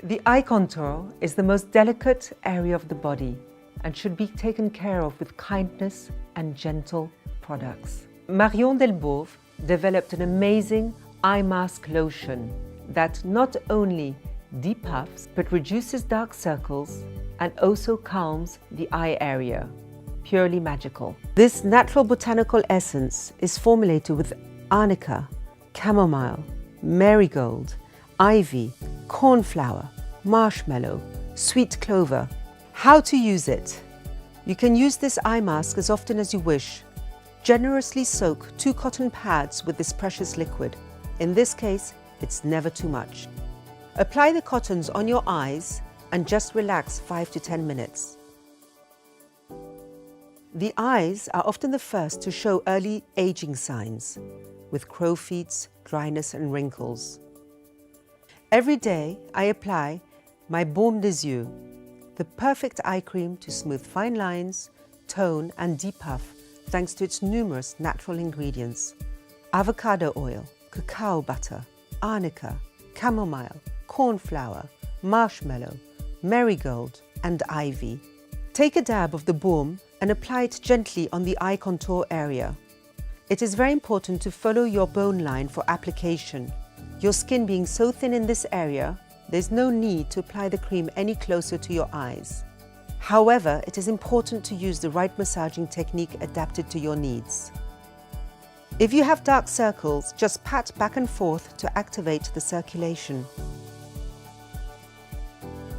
The eye contour is the most delicate area of the body and should be taken care of with kindness and gentle products. Marion Delbôve developed an amazing eye mask lotion that not only depuffs but reduces dark circles and also calms the eye area. Purely magical. This natural botanical essence is formulated with arnica, chamomile, marigold, ivy, cornflower, marshmallow, sweet clover. How to use it? You can use this eye mask as often as you wish. Generously soak 2 cotton pads with this precious liquid. In this case, it's never too much. Apply the cottons on your eyes and just relax 5 to 10 minutes. The eyes are often the first to show early aging signs, with crow feet, dryness and wrinkles. Every day I apply my Baume des Yeux, the perfect eye cream to smooth fine lines, tone and depuff thanks to its numerous natural ingredients. Avocado oil, cacao butter, arnica, chamomile, cornflower, marshmallow, marigold and ivy. Take a dab of the Baume and apply it gently on the eye contour area. It is very important to follow your bone line for application. Your skin being so thin in this area, there's no need to apply the cream any closer to your eyes. However, it is important to use the right massaging technique adapted to your needs. If you have dark circles, just pat back and forth to activate the circulation.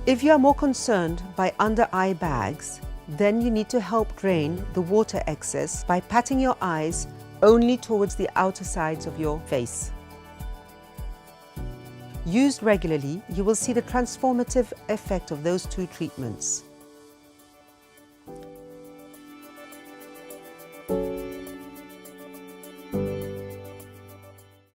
If you are more concerned by under-eye bags, then you need to help drain the water excess by patting your eyes only towards the outer sides of your face. Used regularly, you will see the transformative effect of those 2 treatments.